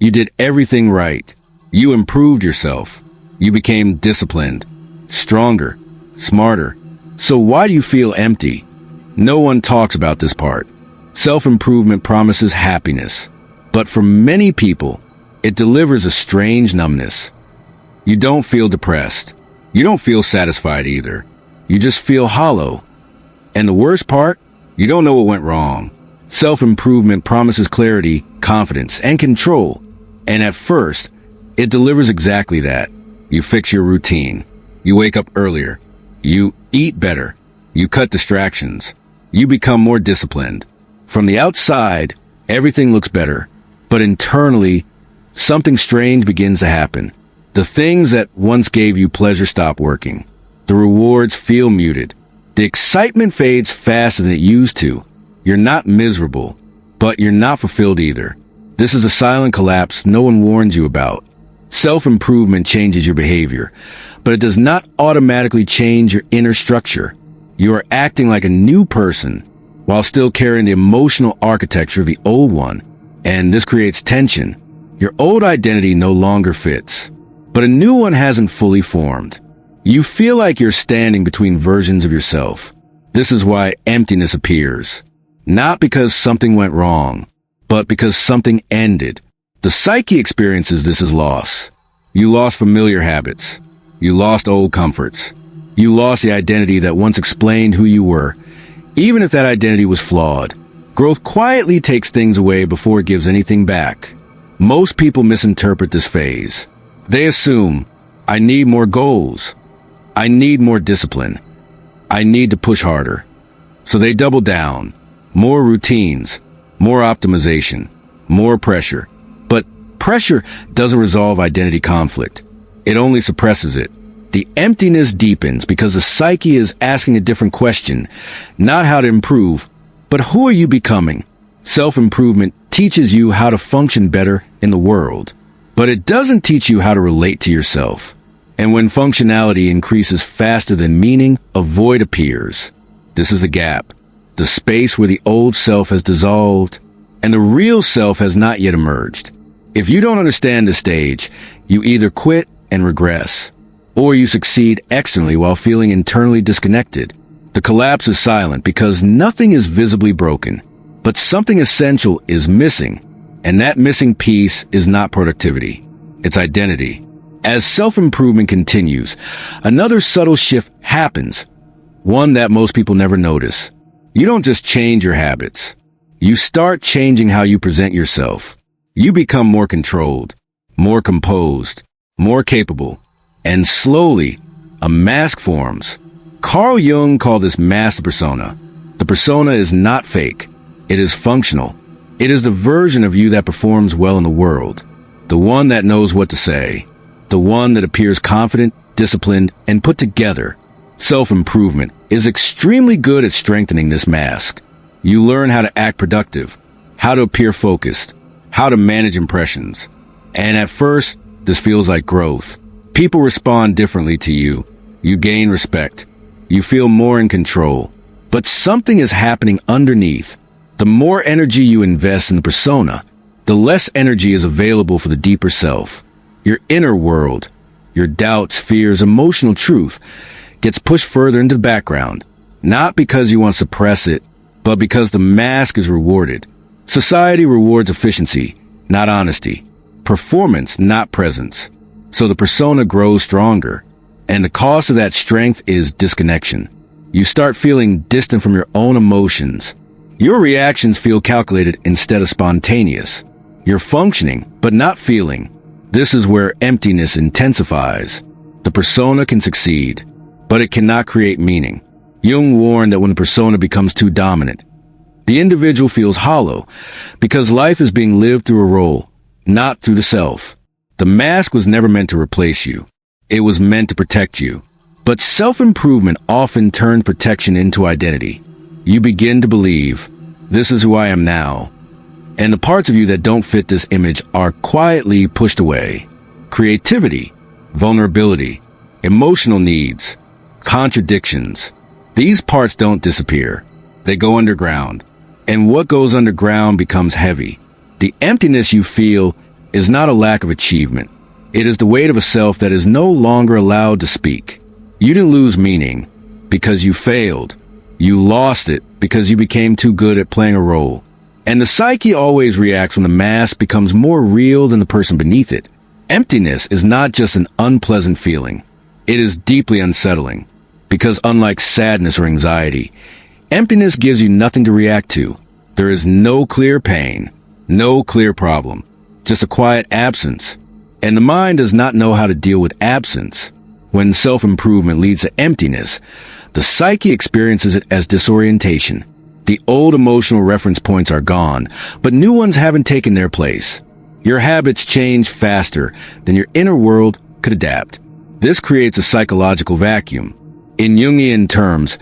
You did everything right. You improved yourself. You became disciplined, stronger, smarter. So why do you feel empty? No one talks about this part. Self-improvement promises happiness, but for many people, it delivers a strange numbness. You don't feel depressed. You don't feel satisfied either. You just feel hollow. And the worst part, you don't know what went wrong. Self-improvement promises clarity, confidence, and control. And at first, it delivers exactly that. You fix your routine. You wake up earlier. You eat better. You cut distractions. You become more disciplined. From the outside, everything looks better. But internally, something strange begins to happen. The things that once gave you pleasure stop working. The rewards feel muted. The excitement fades faster than it used to. You're not miserable, but you're not fulfilled either. This is a silent collapse no one warns you about. Self-improvement changes your behavior, but it does not automatically change your inner structure. You are acting like a new person, while still carrying the emotional architecture of the old one, and this creates tension. Your old identity no longer fits, but a new one hasn't fully formed. You feel like you're standing between versions of yourself. This is why emptiness appears. Not because something went wrong, but because something ended. The psyche experiences this as loss. You lost familiar habits. You lost old comforts. You lost the identity that once explained who you were, even if that identity was flawed. Growth quietly takes things away before it gives anything back. Most people misinterpret this phase. They assume, I need more goals. I need more discipline. I need to push harder. So they double down. More routines, more optimization, more pressure. But pressure doesn't resolve identity conflict. It only suppresses it. The emptiness deepens because the psyche is asking a different question, not how to improve, but who are you becoming? Self-improvement teaches you how to function better in the world, but it doesn't teach you how to relate to yourself. And when functionality increases faster than meaning, a void appears. This is a gap. The space where the old self has dissolved and the real self has not yet emerged. If you don't understand this stage, you either quit and regress, or you succeed externally while feeling internally disconnected. The collapse is silent because nothing is visibly broken, but something essential is missing, and that missing piece is not productivity, it's identity. As self-improvement continues, another subtle shift happens, one that most people never notice. You don't just change your habits. You start changing how you present yourself. You become more controlled, more composed, more capable, and slowly, a mask forms. Carl Jung called this mask the persona. The persona is not fake. It is functional. It is the version of you that performs well in the world. The one that knows what to say. The one that appears confident, disciplined, and put together. Self-improvement is extremely good at strengthening this mask. You learn how to act productive, how to appear focused, how to manage impressions. And at first, this feels like growth. People respond differently to you. You gain respect. You feel more in control. But something is happening underneath. The more energy you invest in the persona, the less energy is available for the deeper self. Your inner world, your doubts, fears, emotional truth, gets pushed further into the background, not because you want to suppress it, but because the mask is rewarded. Society rewards efficiency, not honesty. Performance, not presence. So the persona grows stronger, and the cost of that strength is disconnection. You start feeling distant from your own emotions. Your reactions feel calculated instead of spontaneous. You're functioning, but not feeling. This is where emptiness intensifies. The persona can succeed, but it cannot create meaning. Jung warned that when the persona becomes too dominant, the individual feels hollow because life is being lived through a role, not through the self. The mask was never meant to replace you. It was meant to protect you. But self-improvement often turned protection into identity. You begin to believe, this is who I am now. And the parts of you that don't fit this image are quietly pushed away. Creativity, vulnerability, emotional needs, contradictions. These parts don't disappear. They go underground. And what goes underground becomes heavy. The emptiness you feel is not a lack of achievement. It is the weight of a self that is no longer allowed to speak. You didn't lose meaning because you failed. You lost it because you became too good at playing a role. And the psyche always reacts when the mask becomes more real than the person beneath it. Emptiness is not just an unpleasant feeling. It is deeply unsettling. Because unlike sadness or anxiety, emptiness gives you nothing to react to. There is no clear pain, no clear problem, just a quiet absence. And the mind does not know how to deal with absence. When self-improvement leads to emptiness, the psyche experiences it as disorientation. The old emotional reference points are gone, but new ones haven't taken their place. Your habits change faster than your inner world could adapt. This creates a psychological vacuum. In Jungian terms,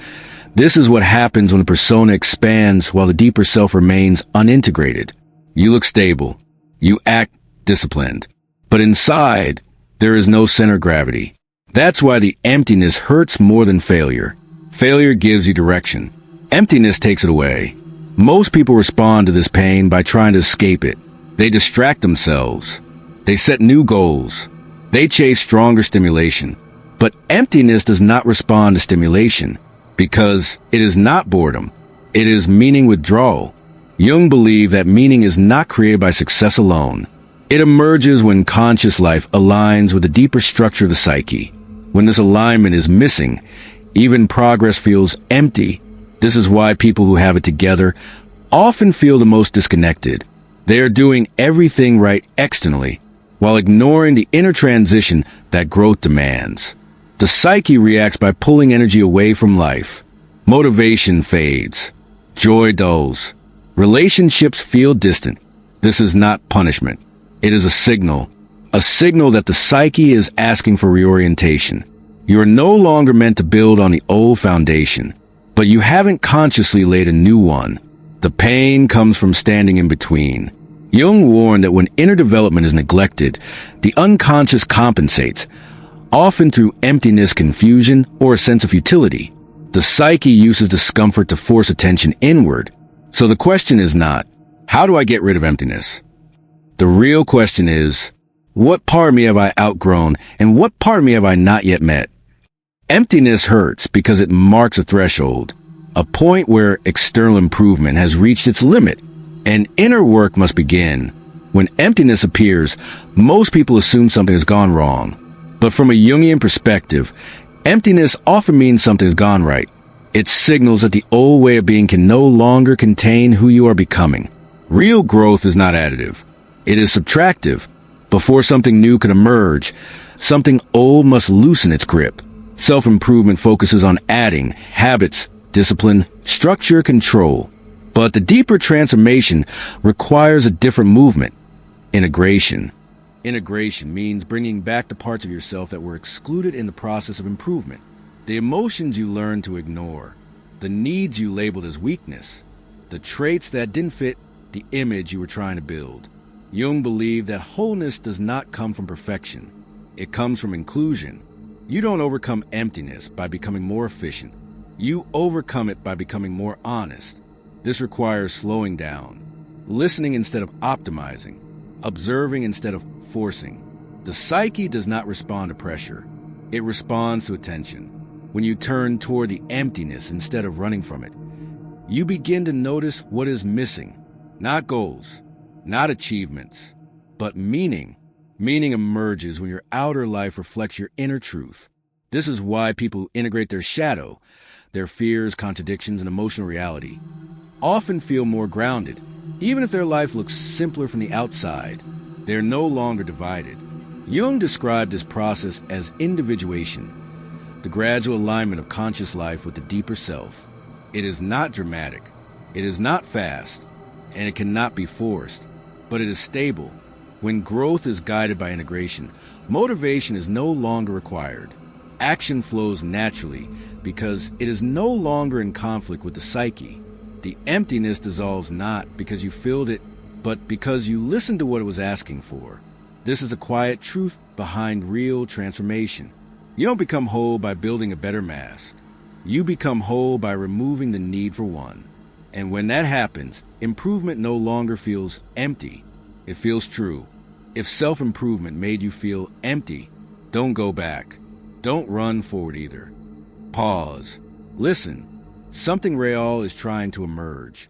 this is what happens when the persona expands while the deeper self remains unintegrated. You look stable. You act disciplined. But inside, there is no center of gravity. That's why the emptiness hurts more than failure. Failure gives you direction. Emptiness takes it away. Most people respond to this pain by trying to escape it. They distract themselves. They set new goals. They chase stronger stimulation. But emptiness does not respond to stimulation because it is not boredom. It is meaning withdrawal. Jung believed that meaning is not created by success alone. It emerges when conscious life aligns with the deeper structure of the psyche. When this alignment is missing, even progress feels empty. This is why people who have it together often feel the most disconnected. They are doing everything right externally, while ignoring the inner transition that growth demands. The psyche reacts by pulling energy away from life. Motivation fades. Joy dulls. Relationships feel distant. This is not punishment. It is a signal that the psyche is asking for reorientation. You are no longer meant to build on the old foundation, but you haven't consciously laid a new one. The pain comes from standing in between. Jung warned that when inner development is neglected, the unconscious compensates, often through emptiness, confusion, or a sense of futility. The psyche uses discomfort to force attention inward. So the question is not, how do I get rid of emptiness? The real question is, what part of me have I outgrown and what part of me have I not yet met? Emptiness hurts because it marks a threshold, a point where external improvement has reached its limit, and inner work must begin. When emptiness appears, most people assume something has gone wrong. But from a Jungian perspective, emptiness often means something has gone right. It signals that the old way of being can no longer contain who you are becoming. Real growth is not additive. It is subtractive. Before something new can emerge, something old must loosen its grip. Self-improvement focuses on adding habits, discipline, structure, control. But the deeper transformation requires a different movement. Integration. Integration means bringing back the parts of yourself that were excluded in the process of improvement. The emotions you learned to ignore. The needs you labeled as weakness. The traits that didn't fit the image you were trying to build. Jung believed that wholeness does not come from perfection. It comes from inclusion. You don't overcome emptiness by becoming more efficient. You overcome it by becoming more honest. This requires slowing down, listening instead of optimizing, observing instead of forcing. The psyche does not respond to pressure. It responds to attention. When you turn toward the emptiness instead of running from it, you begin to notice what is missing. Not goals, not achievements, but meaning. Meaning emerges when your outer life reflects your inner truth. This is why people who integrate their shadow, their fears, contradictions, and emotional reality, often feel more grounded. Even if their life looks simpler from the outside, they are no longer divided. Jung described this process as individuation, the gradual alignment of conscious life with the deeper self. It is not dramatic, it is not fast, and it cannot be forced, but it is stable. When growth is guided by integration, motivation is no longer required. Action flows naturally because it is no longer in conflict with the psyche. The emptiness dissolves not because you filled it, but because you listened to what it was asking for. This is a quiet truth behind real transformation. You don't become whole by building a better mask. You become whole by removing the need for one. And when that happens, improvement no longer feels empty. It feels true. If self-improvement made you feel empty, don't go back. Don't run forward either. Pause. Listen. Something real is trying to emerge.